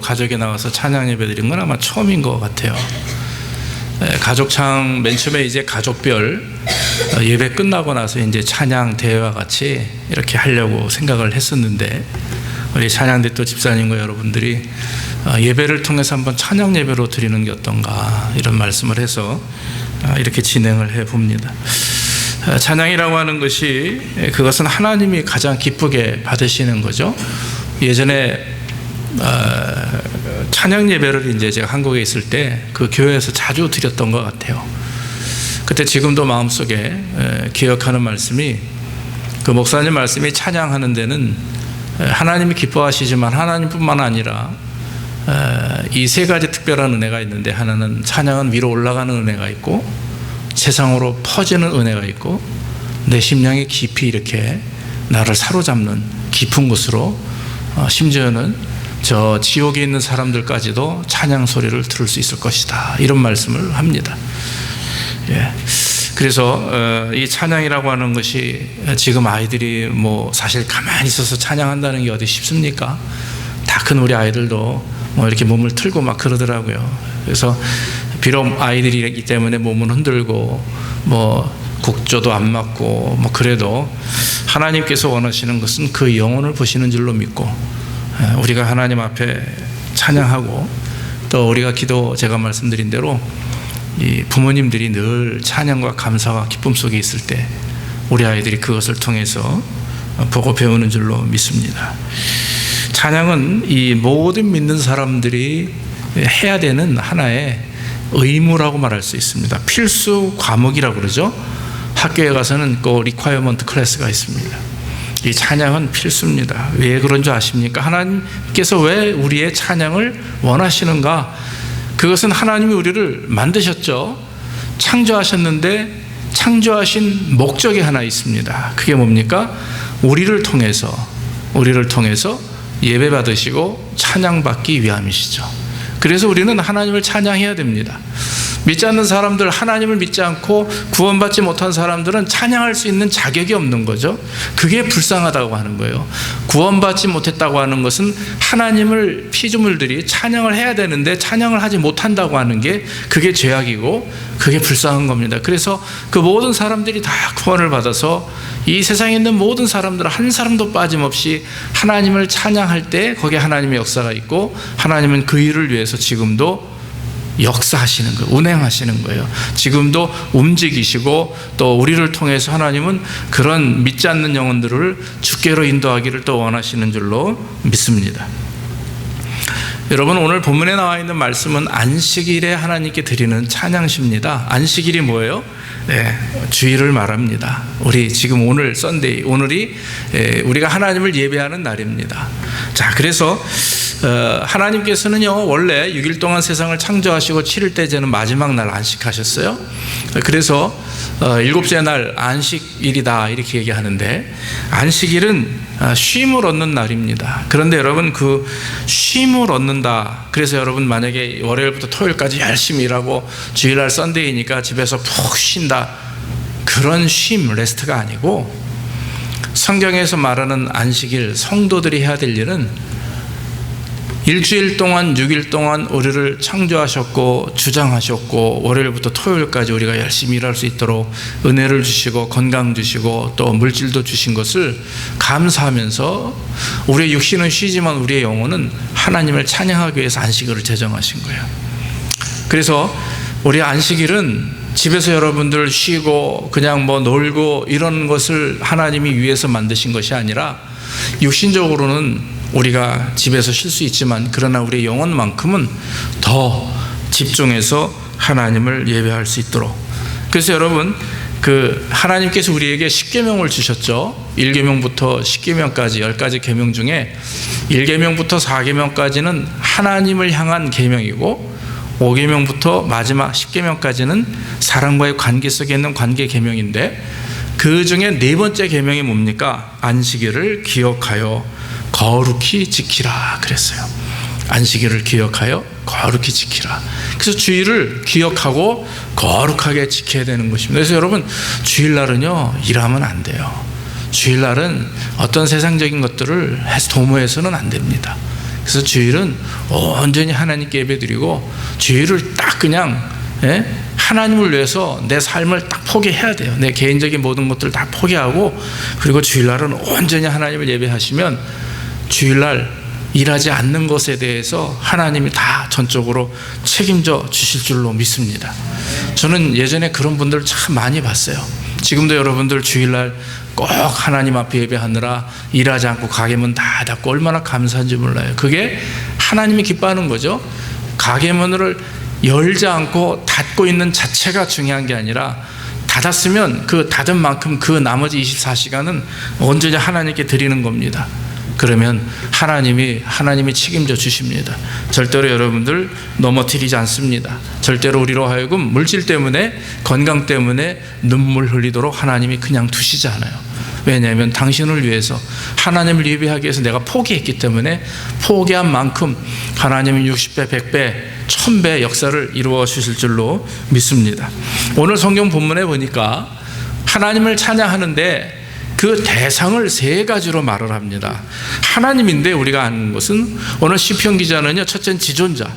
가족이 나와서 찬양 예배 드린 건 아마 처음인 것 같아요. 가족창 맨 처음에 이제 가족별 예배 끝나고 나서 이제 찬양 대회와 같이 이렇게 하려고 생각을 했었는데, 우리 찬양대 또 집사님과 여러분들이 예배를 통해서 한번 찬양 예배로 드리는 게 어떤가 이런 말씀을 해서 이렇게 진행을 해 봅니다. 찬양이라고 하는 것이, 그것은 하나님이 가장 기쁘게 받으시는 거죠. 예전에 찬양 예배를 이제 제가 한국에 있을 때 그 교회에서 자주 드렸던 것 같아요. 그때 지금도 마음속에 기억하는 말씀이, 그 목사님 말씀이 찬양하는 데는 하나님이 기뻐하시지만 하나님뿐만 아니라 이 세 가지 특별한 은혜가 있는데, 하나는 찬양은 위로 올라가는 은혜가 있고, 세상으로 퍼지는 은혜가 있고, 내 심령이 깊이 이렇게 나를 사로잡는 깊은 곳으로, 심지어는 저 지옥에 있는 사람들까지도 찬양 소리를 들을 수 있을 것이다, 이런 말씀을 합니다. 그래서 이 찬양이라고 하는 것이, 지금 아이들이 뭐 사실 가만히 있어서 찬양한다는 게 어디 쉽습니까? 다 큰 우리 아이들도 뭐 이렇게 몸을 틀고 막 그러더라고요. 그래서 비록 아이들이기 때문에 몸은 흔들고 뭐 곡조도 안 맞고 뭐 그래도 하나님께서 원하시는 것은 그 영혼을 보시는 줄로 믿고, 우리가 하나님 앞에 찬양하고, 또 우리가 제가 말씀드린 대로 이 부모님들이 늘 찬양과 감사와 기쁨 속에 있을 때 우리 아이들이 그것을 통해서 보고 배우는 줄로 믿습니다. 찬양은 이 모든 믿는 사람들이 해야 되는 하나의 의무라고 말할 수 있습니다. 필수 과목이라고 그러죠. 학교에 가서는 그 리콰이어먼트 클래스가 있습니다. 이 찬양은 필수입니다. 왜 그런 줄 아십니까? 하나님께서 왜 우리의 찬양을 원하시는가? 그것은 하나님이 우리를 만드셨죠. 창조하셨는데 창조하신 목적이 하나 있습니다. 그게 뭡니까? 우리를 통해서 예배 받으시고 찬양받기 위함이시죠. 그래서 우리는 하나님을 찬양해야 됩니다. 믿지 않는 사람들, 하나님을 믿지 않고 구원받지 못한 사람들은 찬양할 수 있는 자격이 없는 거죠. 그게 불쌍하다고 하는 거예요. 구원받지 못했다고 하는 것은 하나님을 피조물들이 찬양을 해야 되는데 찬양을 하지 못한다고 하는 게, 그게 죄악이고 그게 불쌍한 겁니다. 그래서 그 모든 사람들이 다 구원을 받아서 이 세상에 있는 모든 사람들은 한 사람도 빠짐없이 하나님을 찬양할 때 거기에 하나님의 역사가 있고, 하나님은 그 일을 위해서 지금도 역사하시는 거예요. 운행하시는 거예요. 지금도 움직이시고, 또 우리를 통해서 하나님은 그런 믿지 않는 영혼들을 주께로 인도하기를 또 원하시는 줄로 믿습니다. 여러분, 오늘 본문에 나와 있는 말씀은 안식일에 하나님께 드리는 찬양시입니다. 안식일이 뭐예요? 주일을 말합니다. 우리 지금 오늘 썬데이, 오늘이 우리가 하나님을 예배하는 날입니다. 자, 그래서 하나님께서는요, 원래 6일 동안 세상을 창조하시고 7일째 되는 마지막 날 안식하셨어요. 그래서 7째 날 안식일이다 이렇게 얘기하는데, 안식일은 쉼을 얻는 날입니다. 그런데 여러분, 그 쉼을 얻는다, 그래서 여러분 만약에 월요일부터 토요일까지 열심히 일하고 주일날 썬데이니까 집에서 푹 쉰다, 그런 쉼, 레스트가 아니고, 성경에서 말하는 안식일, 성도들이 해야 될 일은 일주일 동안 6일 동안 우리를 창조하셨고 주장하셨고, 월요일부터 토요일까지 우리가 열심히 일할 수 있도록 은혜를 주시고 건강 주시고 또 물질도 주신 것을 감사하면서, 우리의 육신은 쉬지만 우리의 영혼은 하나님을 찬양하기 위해서 안식일을 제정하신 거예요. 그래서 우리 안식일은 집에서 여러분들 쉬고 그냥 뭐 놀고 이런 것을 하나님이 위해서 만드신 것이 아니라, 육신적으로는 우리가 집에서 쉴 수 있지만 그러나 우리의 영혼만큼은 더 집중해서 하나님을 예배할 수 있도록. 그래서 여러분, 그 하나님께서 우리에게 십계명을 주셨죠. 1계명부터 10계명까지 10가지 계명 중에 1계명부터 4계명까지는 하나님을 향한 계명이고, 5계명부터 마지막 10계명까지는 사람과의 관계 속에 있는 관계 계명인데, 그 중에 4번째 계명이 뭡니까? 안식일을 기억하여 거룩히 지키라 그랬어요. 안식일을 기억하여 거룩히 지키라. 그래서 주일을 기억하고 거룩하게 지켜야 되는 것입니다. 그래서 여러분, 주일날은요, 일하면 안 돼요. 주일날은 어떤 세상적인 것들을 해서 도모해서는 안 됩니다. 그래서 주일은 온전히 하나님께 예배드리고 주일을 딱 그냥 하나님을 위해서 내 삶을 딱 포기해야 돼요. 내 개인적인 모든 것들을 다 포기하고, 그리고 주일날은 온전히 하나님을 예배하시면 주일날 일하지 않는 것에 대해서 하나님이 다 전적으로 책임져 주실 줄로 믿습니다. 저는 예전에 그런 분들을 참 많이 봤어요. 지금도 여러분들 주일날 꼭 하나님 앞에 예배하느라 일하지 않고 가게 문 다 닫고 얼마나 감사한지 몰라요. 그게 하나님이 기뻐하는 거죠. 가게 문을 열지 않고 닫고 있는 자체가 중요한 게 아니라, 닫았으면 그 닫은 만큼 그 나머지 24시간은 온전히 하나님께 드리는 겁니다. 그러면 하나님이 책임져 주십니다. 절대로 여러분들 넘어뜨리지 않습니다. 절대로 우리로 하여금 물질 때문에, 건강 때문에 눈물 흘리도록 하나님이 그냥 두시지 않아요. 왜냐하면 당신을 위해서, 하나님을 예배하기 위해서 내가 포기했기 때문에 포기한 만큼 하나님은 60배, 100배, 1000배 역사를 이루어 주실 줄로 믿습니다. 오늘 성경 본문에 보니까 하나님을 찬양하는데 그 대상을 3가지로 말을 합니다. 하나님인데 우리가 아는 것은, 오늘 시편 기자는요, 첫째는 지존자,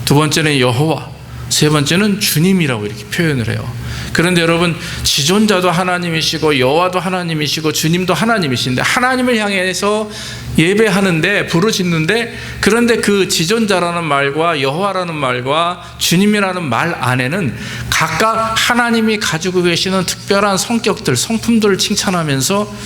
두 번째는 여호와, 세 번째는 주님이라고 이렇게 표현을 해요. 그런데 여러분, 지존자도 하나님이시고 여호와도 하나님이시고 주님도 하나님이신데, 하나님을 향해서 예배하는데, 부르짖는데, 그런데 그 지존자라는 말과 여호와라는 말과 주님이라는 말 안에는 각각 하나님이 가지고 계시는 특별한 성격들, 성품들을 칭찬하면서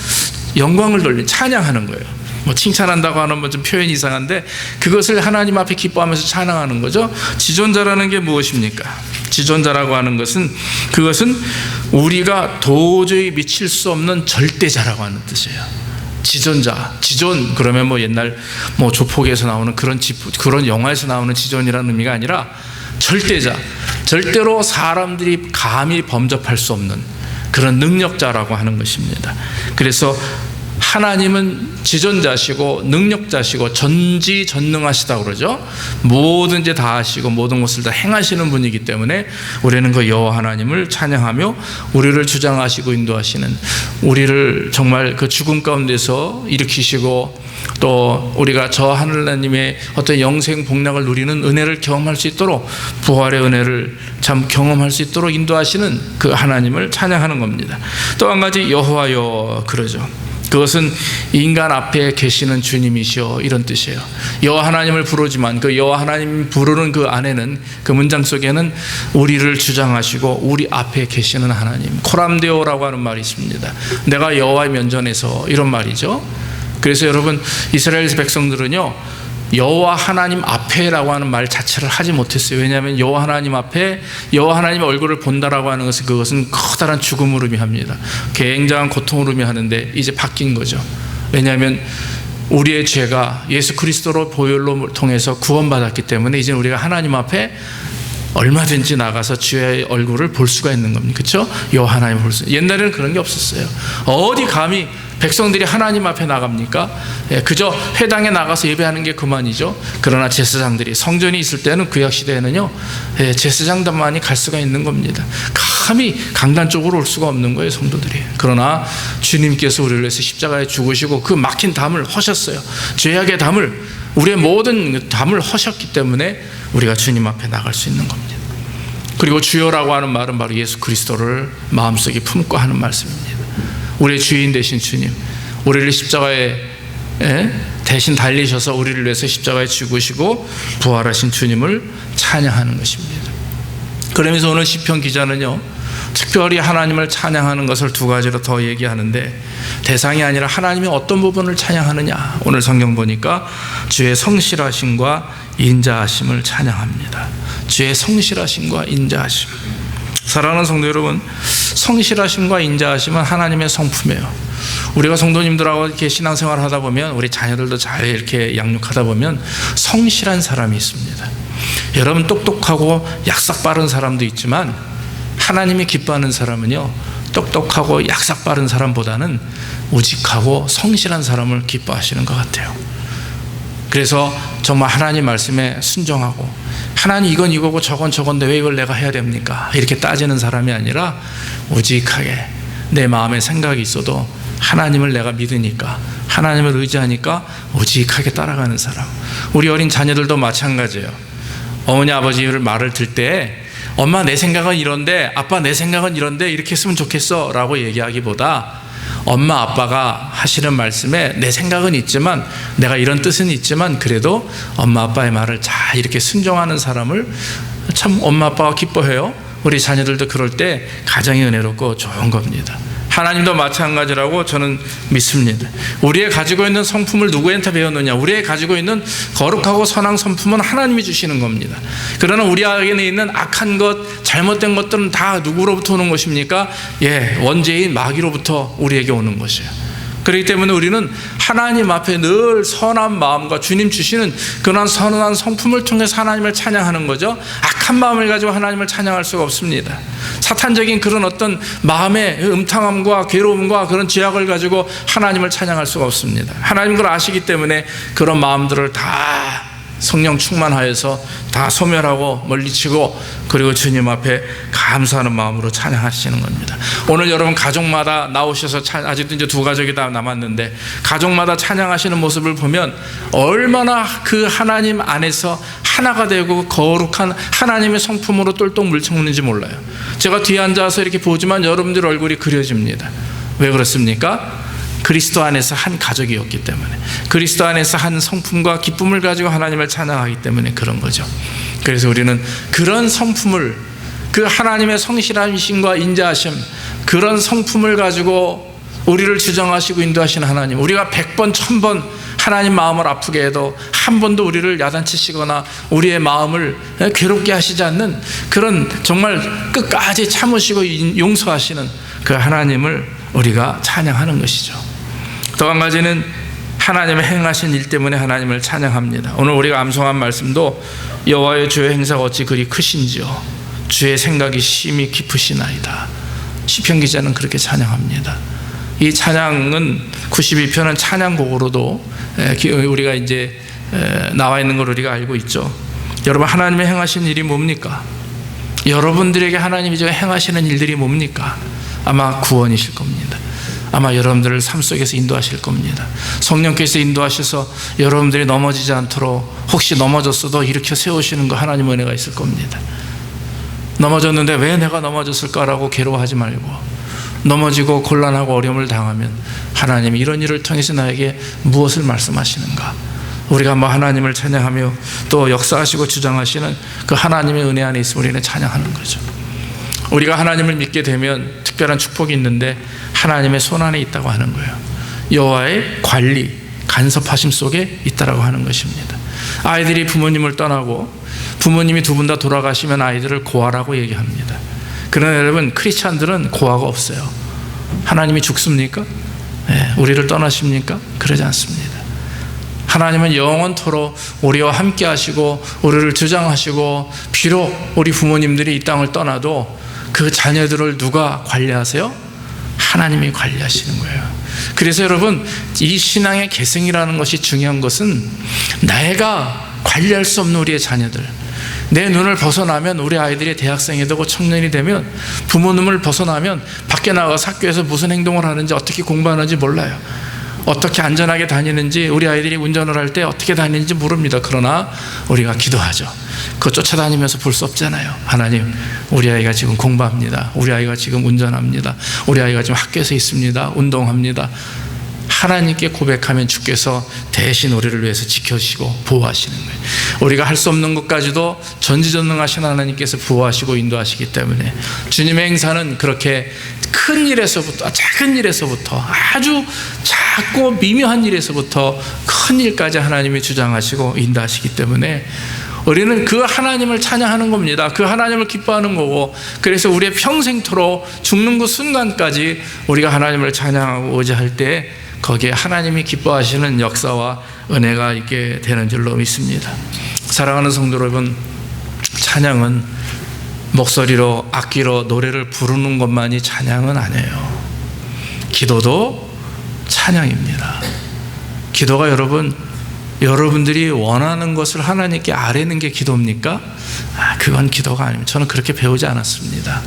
영광을 돌리는, 찬양하는 거예요. 뭐 칭찬한다고 하는 좀 표현이 이상한데, 그것을 하나님 앞에 기뻐하면서 찬양하는 거죠. 지존자라는 게 무엇입니까? 지존자라고 하는 것은, 그것은 우리가 도저히 미칠 수 없는 절대자라고 하는 뜻이에요. 지존자, 지존 그러면 뭐 옛날 뭐 조폭에서 나오는 그런 영화에서 나오는 지존이라는 의미가 아니라 절대자, 절대로 사람들이 감히 범접할 수 없는 그런 능력자라고 하는 것입니다. 그래서 하나님은 지존자시고 능력자시고 전지전능하시다고 그러죠. 뭐든지 다 하시고 모든 것을 다 행하시는 분이기 때문에 우리는 그 여호와 하나님을 찬양하며, 우리를 주장하시고 인도하시는, 우리를 정말 그 죽음 가운데서 일으키시고, 또 우리가 저 하나님의 어떤 영생 복락을 누리는 은혜를 경험할 수 있도록, 부활의 은혜를 참 경험할 수 있도록 인도하시는 그 하나님을 찬양하는 겁니다. 또 한 가지, 여호와여 그러죠. 그것은 인간 앞에 계시는 주님이시여, 이런 뜻이에요. 여호와 하나님을 부르지만 그 여호와 하나님 부르는 그 안에는, 그 문장 속에는 우리를 주장하시고 우리 앞에 계시는 하나님, 코람데오라고 하는 말이 있습니다. 내가 여호와의 면전에서, 이런 말이죠. 그래서 여러분, 이스라엘 백성들은요, 여호와 하나님 앞에라고 하는 말 자체를 하지 못했어요. 왜냐하면 여호와 하나님 앞에 여호와 하나님의 얼굴을 본다라고 하는 것은, 그것은 커다란 죽음을 의미합니다. 굉장한 고통을 의미하는데 이제 바뀐 거죠. 왜냐하면 우리의 죄가 예수 그리스도로 보혈로 통해서 구원받았기 때문에 이제 우리가 하나님 앞에 얼마든지 나가서 주의 얼굴을 볼 수가 있는 겁니다. 그렇죠? 여호와 하나님 볼 수. 옛날에는 그런 게 없었어요. 어디 감히 백성들이 하나님 앞에 나갑니까? 그저 회당에 나가서 예배하는 게 그만이죠. 그러나 제사장들이, 성전이 있을 때는, 구약 시대에는요, 제사장들만이 갈 수가 있는 겁니다. 감히 강단 쪽으로 올 수가 없는 거예요, 성도들이. 그러나 주님께서 우리를 위해서 십자가에 죽으시고 그 막힌 담을 허셨어요. 죄악의 담을, 우리의 모든 담을 허셨기 때문에 우리가 주님 앞에 나갈 수 있는 겁니다. 그리고 주여라고 하는 말은 바로 예수 그리스도를 마음속에 품고 하는 말씀입니다. 우리의 주인 되신 주님, 우리를 십자가에 대신 달리셔서 우리를 위해서 십자가에 죽으시고 부활하신 주님을 찬양하는 것입니다. 그러면서 오늘 시편 기자는요, 특별히 하나님을 찬양하는 것을 2가지로 더 얘기하는데, 대상이 아니라 하나님의 어떤 부분을 찬양하느냐, 오늘 성경 보니까 주의 성실하심과 인자하심을 찬양합니다. 주의 성실하심과 인자하심. 사랑하는 성도 여러분, 성실하심과 인자하심은 하나님의 성품이에요. 우리가 성도님들하고 이렇게 신앙생활을 하다 보면, 우리 자녀들도 잘 이렇게 양육하다 보면 성실한 사람이 있습니다. 여러분, 똑똑하고 약삭 빠른 사람도 있지만 하나님이 기뻐하는 사람은요, 똑똑하고 약삭 빠른 사람보다는 우직하고 성실한 사람을 기뻐하시는 것 같아요. 그래서 정말 하나님 말씀에 순종하고, 하나님 이건 이거고 저건 저건데 왜 이걸 내가 해야 됩니까? 이렇게 따지는 사람이 아니라 우직하게 내 마음에 생각이 있어도 하나님을 내가 믿으니까, 하나님을 의지하니까 오직하게 따라가는 사람. 우리 어린 자녀들도 마찬가지예요. 어머니 아버지를 말을 들 때 엄마 내 생각은 이런데, 아빠 내 생각은 이런데 이렇게 했으면 좋겠어 라고 얘기하기보다 엄마 아빠가 하시는 말씀에 내 생각은 있지만, 내가 이런 뜻은 있지만 그래도 엄마 아빠의 말을 잘 이렇게 순종하는 사람을 참 엄마 아빠가 기뻐해요. 우리 자녀들도 그럴 때 가정이 은혜롭고 좋은 겁니다. 하나님도 마찬가지라고 저는 믿습니다. 우리의 가지고 있는 성품을 누구한테 배웠느냐? 우리의 가지고 있는 거룩하고 선한 성품은 하나님이 주시는 겁니다. 그러나 우리 안에 있는 악한 것, 잘못된 것들은 다 누구로부터 오는 것입니까? 원죄인 마귀로부터 우리에게 오는 것이에요. 그렇기 때문에 우리는 하나님 앞에 늘 선한 마음과 주님 주시는 그런 선한 성품을 통해서 하나님을 찬양하는 거죠. 악한 마음을 가지고 하나님을 찬양할 수가 없습니다. 사탄적인 그런 어떤 마음의 음탕함과 괴로움과 그런 죄악을 가지고 하나님을 찬양할 수가 없습니다. 하나님 그걸 아시기 때문에 그런 마음들을 다 성령 충만하여서 다 소멸하고 멀리치고, 그리고 주님 앞에 감사하는 마음으로 찬양하시는 겁니다. 오늘 여러분 가족마다 나오셔서 아직도 이제 2가족이 다 남았는데 가족마다 찬양하시는 모습을 보면 얼마나 그 하나님 안에서 하나가 되고 거룩한 하나님의 성품으로 똘똘 물청는지 몰라요. 제가 뒤에 앉아서 이렇게 보지만 여러분들 얼굴이 그려집니다. 왜 그렇습니까? 그리스도 안에서 한 가족이었기 때문에, 그리스도 안에서 한 성품과 기쁨을 가지고 하나님을 찬양하기 때문에 그런 거죠. 그래서 우리는 그런 성품을, 그 하나님의 성실하심과 인자하심, 그런 성품을 가지고 우리를 주장하시고 인도하시는 하나님, 우리가 100번 1000번 하나님 마음을 아프게 해도 한 번도 우리를 야단치시거나 우리의 마음을 괴롭게 하시지 않는 그런 정말 끝까지 참으시고 용서하시는 그 하나님을 우리가 찬양하는 것이죠. 또 한 가지는 하나님의 행하신 일 때문에 하나님을 찬양합니다. 오늘 우리가 암송한 말씀도 여호와의 주의 행사가 어찌 그리 크신지요, 주의 생각이 심히 깊으시나이다. 시편 기자는 그렇게 찬양합니다. 이 찬양은 92편은 찬양곡으로도 우리가 이제 나와 있는 걸 우리가 알고 있죠. 여러분, 하나님의 행하신 일이 뭡니까? 여러분들에게 하나님이 행하시는 일들이 뭡니까? 아마 구원이실 겁니다. 아마 여러분들을 삶 속에서 인도하실 겁니다. 성령께서 인도하셔서 여러분들이 넘어지지 않도록, 혹시 넘어졌어도 일으켜 세우시는 거 하나님의 은혜가 있을 겁니다. 넘어졌는데 왜 내가 넘어졌을까라고 괴로워하지 말고, 넘어지고 곤란하고 어려움을 당하면 하나님이 이런 일을 통해서 나에게 무엇을 말씀하시는가, 우리가 하나님을 찬양하며 또 역사하시고 주장하시는 그 하나님의 은혜 안에 있으면 우리는 찬양하는 거죠. 우리가 하나님을 믿게 되면 특별한 축복이 있는데 하나님의 손 안에 있다고 하는 거예요. 여호와의 관리, 간섭하심 속에 있다라고 하는 것입니다. 아이들이 부모님을 떠나고 부모님이 2분 다 돌아가시면 아이들을 고아라고 얘기합니다. 그러나 여러분, 크리스찬들은 고아가 없어요. 하나님이 죽습니까? 우리를 떠나십니까? 그러지 않습니다. 하나님은 영원토록 우리와 함께 하시고 우리를 주장하시고, 비록 우리 부모님들이 이 땅을 떠나도 그 자녀들을 누가 관리하세요? 하나님이 관리하시는 거예요. 그래서 여러분, 이 신앙의 계승이라는 것이 중요한 것은 내가 관리할 수 없는 우리의 자녀들, 내 눈을 벗어나면 우리 아이들이 대학생이 되고 청년이 되면, 부모 눈을 벗어나면 밖에 나가서 학교에서 무슨 행동을 하는지, 어떻게 공부하는지 몰라요. 어떻게 안전하게 다니는지, 우리 아이들이 운전을 할 때 어떻게 다니는지 모릅니다. 그러나 우리가 기도하죠. 그거 쫓아다니면서 볼 수 없잖아요. 하나님, 우리 아이가 지금 공부합니다. 우리 아이가 지금 운전합니다. 우리 아이가 지금 학교에서 있습니다. 운동합니다. 하나님께 고백하면 주께서 대신 우리를 위해서 지켜주시고 보호하시는 거예요. 우리가 할 수 없는 것까지도 전지전능하신 하나님께서 보호하시고 인도하시기 때문에 주님의 행사는 그렇게 큰 일에서부터, 작은 일에서부터, 아주 작고 미묘한 일에서부터 큰 일까지 하나님이 주장하시고 인도하시기 때문에 우리는 그 하나님을 찬양하는 겁니다. 그 하나님을 기뻐하는 거고, 그래서 우리의 평생토록 죽는 그 순간까지 우리가 하나님을 찬양하고 의지할 때 거기에 하나님이 기뻐하시는 역사와 은혜가 있게 되는 줄로 믿습니다. 사랑하는 성도 여러분, 찬양은 목소리로, 악기로 노래를 부르는 것만이 찬양은 아니에요. 기도도 찬양입니다. 기도가 여러분들이 원하는 것을 하나님께 아뢰는 게 기도입니까? 그건 기도가 아닙니다. 저는 그렇게 배우지 않았습니다.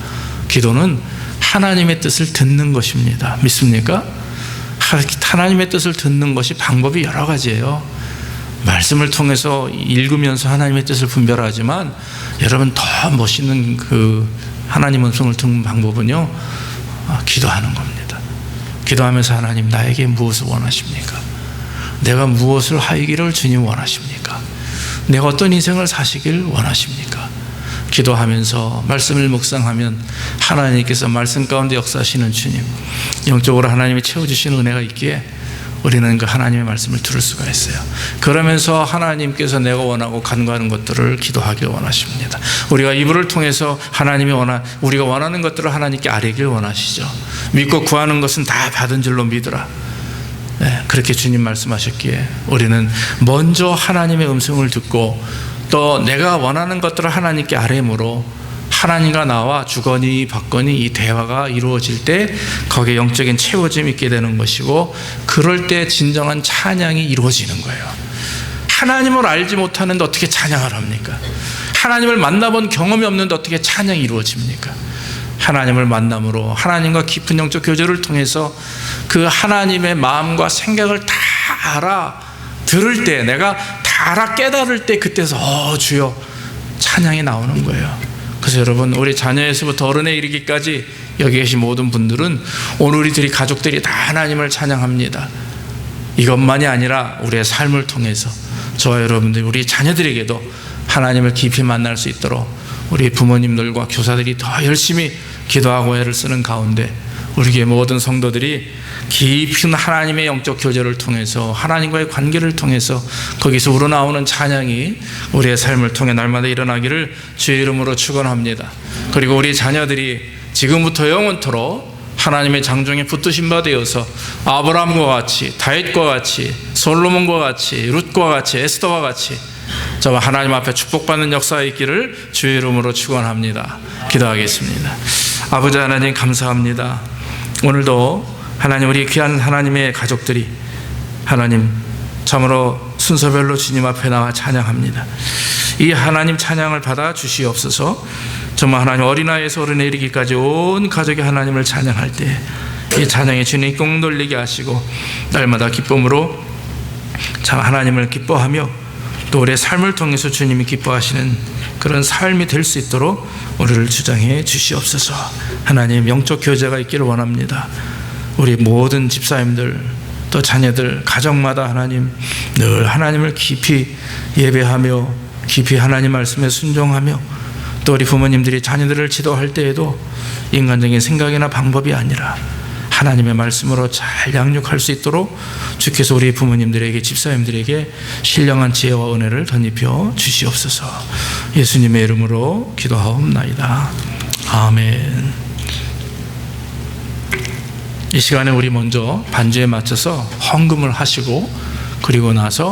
기도는 하나님의 뜻을 듣는 것입니다. 믿습니까? 하나님의 뜻을 듣는 것이 방법이 여러 가지예요. 말씀을 통해서 읽으면서 하나님의 뜻을 분별하지만 여러분 더 멋있는 그 하나님 음성을 듣는 방법은요, 기도하는 겁니다. 기도하면서 하나님 나에게 무엇을 원하십니까? 내가 무엇을 하기를 주님 원하십니까? 내가 어떤 인생을 사시길 원하십니까? 기도하면서 말씀을 묵상하면 하나님께서 말씀 가운데 역사하시는 주님, 영적으로 하나님이 채워주시는 은혜가 있기에 우리는 그 하나님의 말씀을 들을 수가 있어요. 그러면서 하나님께서 내가 원하고 간구하는 것들을 기도하길 원하십니다. 우리가 이불을 통해서 우리가 원하는 것들을 하나님께 아뢰길 원하시죠. 믿고 구하는 것은 다 받은 줄로 믿으라. 네, 그렇게 주님 말씀하셨기에 우리는 먼저 하나님의 음성을 듣고 또 내가 원하는 것들을 하나님께 아뢰므로 하나님과 나와 주거니 받거니 이 대화가 이루어질 때 거기에 영적인 채워짐이 있게 되는 것이고, 그럴 때 진정한 찬양이 이루어지는 거예요. 하나님을 알지 못하는데 어떻게 찬양을 합니까? 하나님을 만나본 경험이 없는데 어떻게 찬양이 이루어집니까? 하나님을 만남으로 하나님과 깊은 영적 교제를 통해서 그 하나님의 마음과 생각을 다 알아 들을 때, 내가 다 알아 깨달을 때, 그때서 주여 찬양이 나오는 거예요. 그래서 여러분, 우리 자녀에서부터 어른에 이르기까지 여기 계신 모든 분들은 오늘 우리들이 가족들이 다 하나님을 찬양합니다. 이것만이 아니라 우리의 삶을 통해서 저와 여러분들, 우리 자녀들에게도 하나님을 깊이 만날 수 있도록 우리 부모님들과 교사들이 더 열심히 기도하고 애를 쓰는 가운데 우리 모든 성도들이 깊은 하나님의 영적 교제를 통해서, 하나님과의 관계를 통해서 거기서 우러나오는 찬양이 우리의 삶을 통해 날마다 일어나기를 주의 이름으로 축원합니다. 그리고 우리 자녀들이 지금부터 영원토록 하나님의 장정에 붙드신 바 되어서 아브라함과 같이, 다윗과 같이, 솔로몬과 같이, 룻과 같이, 에스더와 같이 저와 하나님 앞에 축복받는 역사가 있기를 주의 이름으로 축원합니다. 기도하겠습니다. 아버지 하나님, 감사합니다. 오늘도 하나님, 우리 귀한 하나님의 가족들이 하나님 참으로 순서별로 주님 앞에 나와 찬양합니다. 이 하나님 찬양을 받아 주시옵소서. 정말 하나님, 어린아이에서 어른에 이르기까지 온 가족이 하나님을 찬양할 때 이 찬양에 주님 꼭 돌리게 하시고 날마다 기쁨으로 참 하나님을 기뻐하며 또 우리의 삶을 통해서 주님이 기뻐하시는 그런 삶이 될 수 있도록 우리를 주장해 주시옵소서. 하나님, 영적 교제가 있기를 원합니다. 우리 모든 집사님들 또 자녀들 가정마다 하나님 늘 하나님을 깊이 예배하며 깊이 하나님 말씀에 순종하며, 또 우리 부모님들이 자녀들을 지도할 때에도 인간적인 생각이나 방법이 아니라 하나님의 말씀으로 잘 양육할 수 있도록 주께서 우리 부모님들에게, 집사님들에게 신령한 지혜와 은혜를 덧입혀 주시옵소서. 예수님의 이름으로 기도하옵나이다. 아멘. 이 시간에 우리 먼저 반주에 맞춰서 헌금을 하시고 그리고 나서